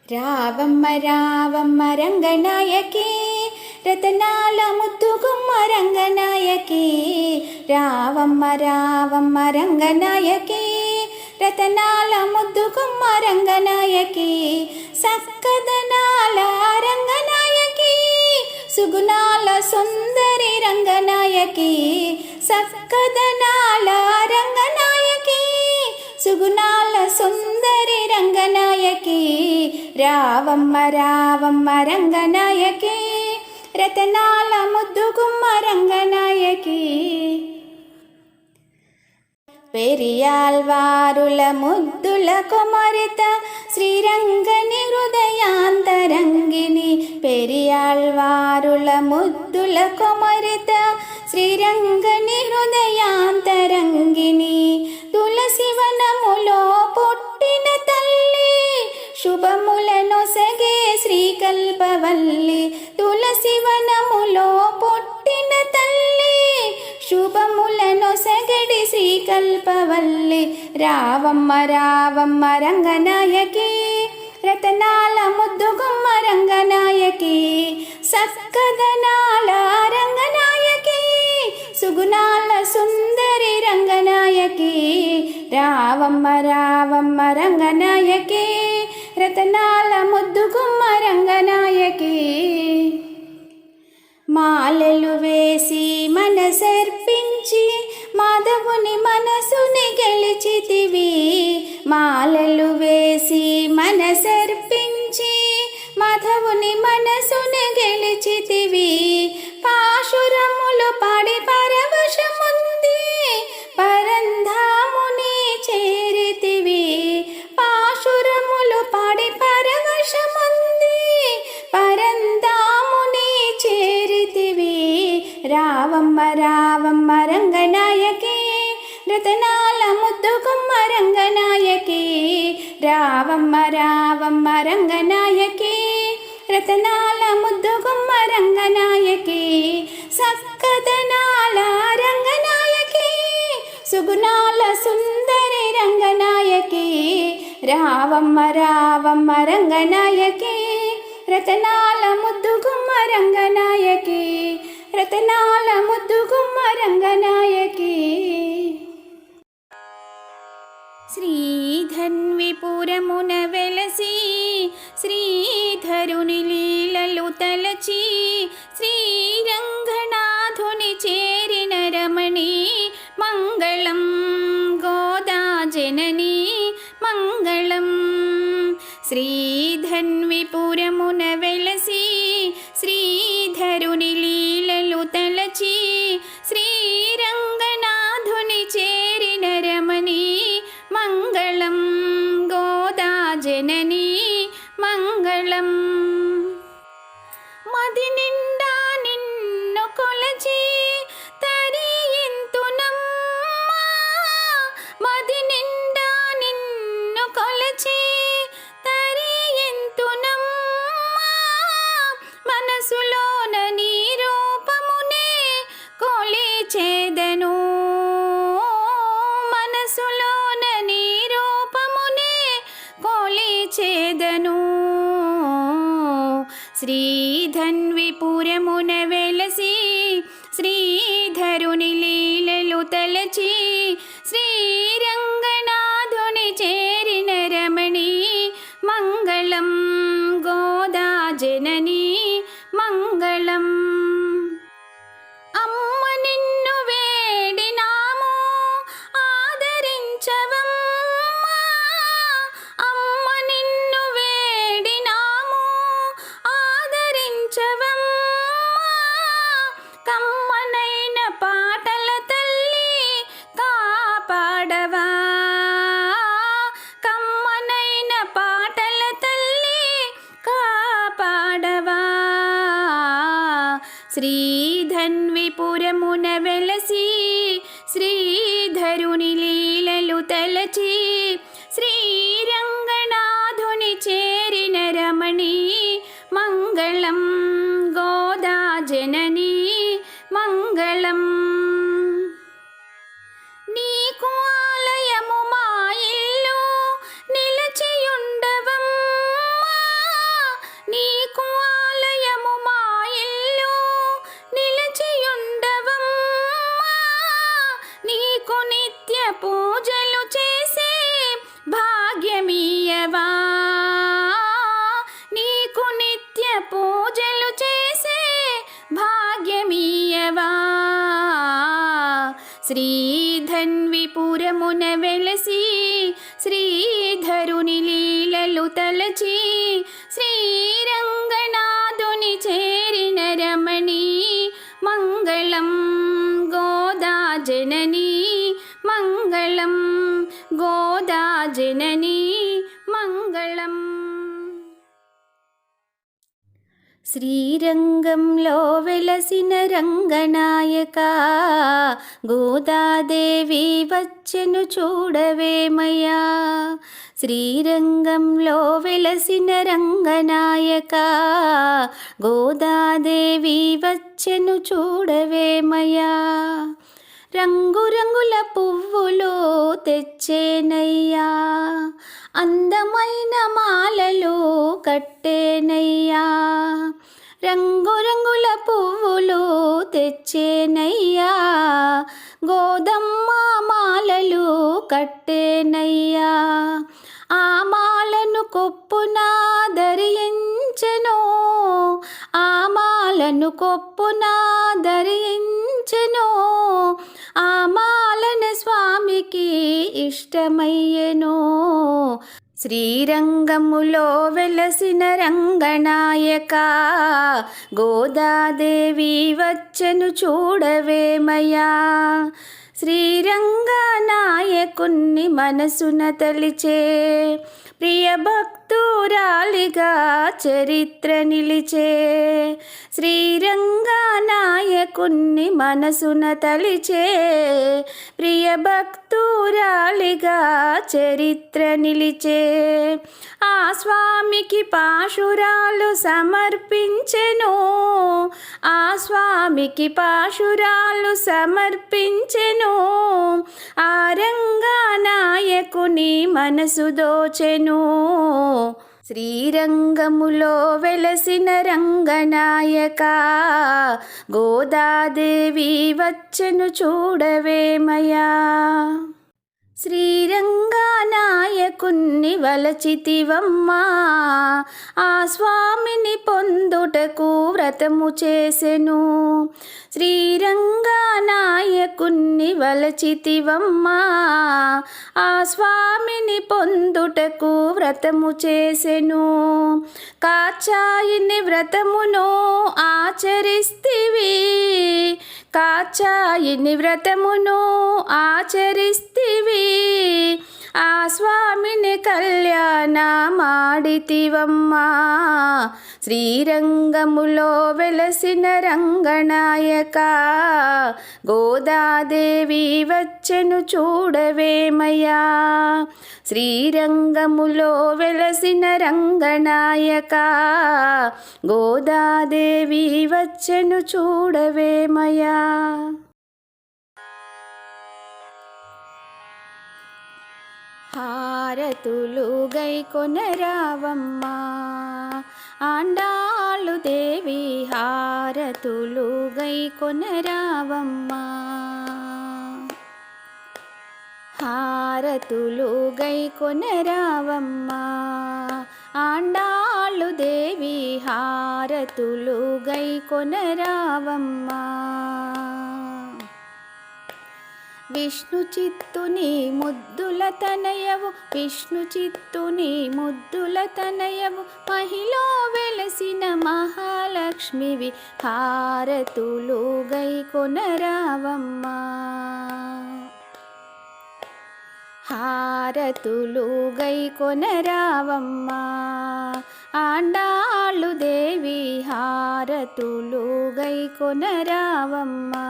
రావమ్మ రావమ్మ రంగనాయకి రతనాల ముద్దుగుమ్మ రంగనాయకి. రావమ్మ రావమ్మ రంగనాయకి రతనాల ముద్దుగుమ్మ రంగనాయకి. సక్కదనాల రంగనాయకి సుగుణాల సుందరి రంగనాయకి. సక్కదనాల రంగనాయకి సుగుణాల సుందరి రంగనాయకి. రావమ్మ రావమ్మ రంగనాయకి రతనాల ముద్దుగుమ్మ రంగనాయకి. పెరియాల్వారుల ముద్దుల కుమరిత శ్రీరంగని హృదయాంతరంగిణి. పెరియాల్వారుల ముద్దుల కుమరిత శ్రీరంగని హృదయాంతరంగిణి. తులసివనములో పుట్టిన తల్లి శుభములనొసగే శ్రీకల్పవల్లి. తులసివనములో పుట్టిన తల్లి శుభములనొసగడి శ్రీకల్పవల్లి. రావమ్మ రావమ్మ రంగనాయకి రతనాల ముద్దుగుమ్మ రంగనాయకి. సక్కదనాల రంగనాయకి సుగుణాల సుందరి రంగనాయకి. రావమ్మ రావమ్మ రంగనాయకి రతనాల ముద్దుగుమ్మ రంగనాయకి. మాలలు వేసి మనసర్పించి మాధవుని మనసుని గెలిచితివి. మాలలు వేసి మనసర్పించి మాధవుని మనసుని గెలిచితివి. పాశురములు పాడి పరవశముంది పరంధాముని చేరితివి. పాశురములు పాడి పరవశముంది పరంధాముని చేరితివి. రావమ్మ రావమ్మ రంగనాయకి రతనాల ముద్దుగుమ్మ రంగనాయకి. రావమ్మ రావమ్మ రంగనాయకి రతనాల ముద్దుగుమ్మ రంగనాయకి. సక్కదనాల రంగనాయకి సుగుణాల సుందరి రంగనాయకి. రావమ్మ రావమ్మ రంగనాయకి రతనాల ముద్దుగుమ్మ రంగనాయకి. రతనాల ముద్దుగుమ్మ రంగనాయకి. శ్రీధన్విపురమున వెలసి శ్రీధరుని లీలలు తలచి శ్రీరంగనాథుని చేరిన రమణి. మంగళం గోదా జనని మంగళం. శ్రీధన్విపురమున వెలసి శ్రీధరుని లీలలు తలచి శ్రీరంగనాథుని చేరిన రమణి. మంగళం గోదా జనని మంగళం. మది నిండా నిన్ను కొలచి తరింతునమ్మా. మది నిండా నిన్ను కొలచి తరింతునమ్మా. మనసులోన నీ రూపమునే కొలిచేదను. మనసులోన నీ రూపమునే కొలిచేదను. శ్రీధన్విపురమున వెలసి శ్రీధరుని లీలలు తలచి శ్రీరంగనాథుని చేరిన రమణి. మంగళం గోదా జనని మంగళం. అమ్మ నిన్ను వేడినాము ఆదరించవమ్మా. అమ్మ నిన్ను వేడినాము ఆదరించవమ్మా. కమ్మనైన పాటల తల్లి కాపాడవా. కమ్మనైన పాటల తల్లి కాపాడవా. శ్రీధన్విపురమున వెలసి శ్రీధరుని లీలలు తలచి శ్రీరంగనాథుని చేరిన రమణి. మంగళం గోదా జనని మంగళం. నీకు ఆలయము మా ఇల్లు నిలచియుండవమ్మా. శ్రీధన్విపురమున వెలసి శ్రీధరుని లీలలు తలచి శ్రీరంగనాథుని చేరిన రమణి మంగళం గోదా జననీ మంగళం గోదా జననీ మంగళం. శ్రీరంగంలో వెలసిన రంగనాయక గోదాదేవి వచ్చెను చూడవేమయ్యా. శ్రీరంగంలో వెలసిన రంగనాయక గోదాదేవి వచ్చెను చూడవేమయ్యా. రంగురంగుల పువ్వులు తెచ్చేనయ్యా, అందమైన మాలలు కట్టేనయ్యా. రంగురంగుల పువ్వులు తెచ్చేనయ్యా, గోదమ్మ మాలలు కట్టేనయ్యా. ఆ మాలను కొప్పున ధరించెను, ఆ మాలను కొప్పున ధరించెను. ఆ మాలను స్వామికి ఇష్టమయ్యెను. శ్రీరంగములో వెలసిన రంగనాయక గోదాదేవి వచ్చెను చూడవేమయ్యా. శ్రీరంగనాయకుణ్ణి మనసున తలిచే ప్రియ భక్తురాలిగా చరిత్ర నిలిచే. శ్రీరంగనాయకుణ్ణి మనసున తలిచే ప్రియ భక్తురాలిగా చరిత్ర నిలిచే. ఆ స్వామికి పాశురాలు సమర్పించెను, ఆ స్వామికి పాశురాలు సమర్పించెను. ఆ రంగనాయకుని మనసు దోచెను. శ్రీరంగములో వెలసిన రంగనాయక గోదాదేవి వచ్చెను చూడవేమయ్యా. శ్రీరంగనాయకుణ్ణి వలచితివమ్మా, ఆ స్వామిని పొందుటకు వ్రతము చేసెను. శ్రీరంగనాయకుణ్ణి వలచితివమ్మా, ఆ స్వామిని పొందుటకు వ్రతము చేసెను. కాచాయిని వ్రతమును ఆచరిస్తివి, కాచాయిని వ్రతమును ఆచరిస్తివి. ఆ స్వామిని కళ్యాణ మాడితివమ్మా. శ్రీరంగములో వెలసిన రంగనాయక గోదాదేవి వచ్చెను చూడవేమయ్యా. శ్రీరంగములో వెలసిన రంగనాయక గోదాదేవి వచ్చెను చూడవేమయ్యా. హారతులు గైకొనరావమ్మా ఆండాళ్ళు దేవి, హారతులు గైకొనరావమ్మా. హారతులు గైకొనరావమ్మా ఆండాళ్ళు దేవి, హారతులు గైకొనరావమ్మా. విష్ణు చిత్తుని ముద్దుల తనయవు, విష్ణు చిత్తుని ముద్దుల తనయవు, మహిలో వెలసిన మహాలక్ష్మివి, హారతులు గైకొనరావమ్మా. హారతులు గైకొనరావమ్మా ఆండాళ్ళు దేవి, హారతులు గైకొనరావమ్మా.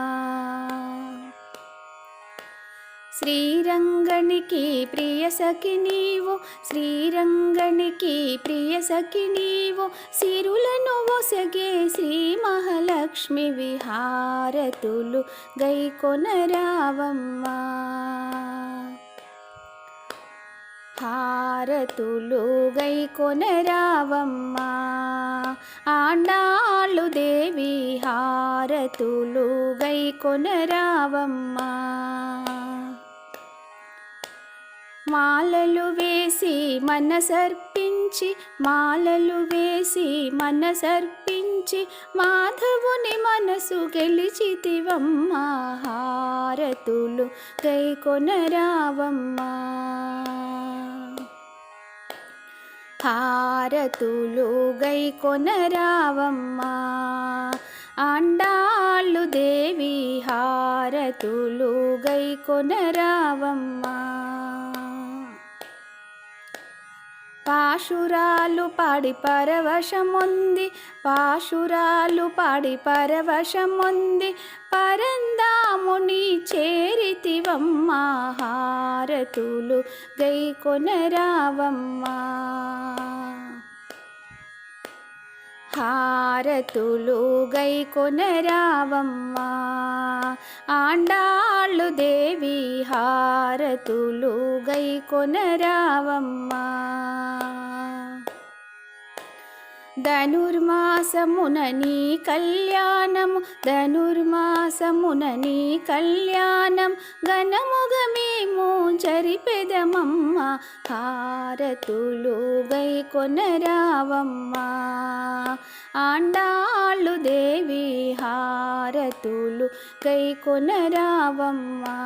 శ్రీరంగనికి ప్రియ సఖి నీవు, శ్రీరంగనికి ప్రియ సఖి నీవు, సిరులను ఒసగే శ్రీ మహాలక్ష్మివి, హారతులు గైకొనరావమ్మా. హారతులు గైకొనరావమ్మా ఆండాళ్ళు దేవి, హారతులు గైకొనరావమ్మా. మాలలు వేసి మనసర్పించి పూజించి మాలలు వేసి మనసర్పించి మాధవుని మనసు గెలిచితివమ్మా హారతులు గైకొనరావమ్మా హారతులు గైకొనరావమ్మా ఆండాళ్ళు దేవి హారతులు గైకొనరావమ్మా పాశురాలు పాడి పరవశముంది పాశురాలు పాడి పరవశముంది పరందాముని చేరితివమ్మా హారతులు గైకొనరావమ్మా హారతులు గైకొనరావమ్మా ఆండాళ్ళు దేవి హారతులు గైకొనరావమ్మా ధనుర్మాసమున నీ కళ్యాణము ధనుర్మాసమున నీ కళ్యాణం ఘనముగ మేము జరిపెదమమ్మ హారతులు గైకొనరావమ్మా ఆండాళ్ళు దేవి హారతులు గైకొనరావమ్మా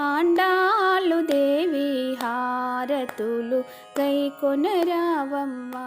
ఆండాళ్ళు దేవి హారతులు గైకొనరావమ్మా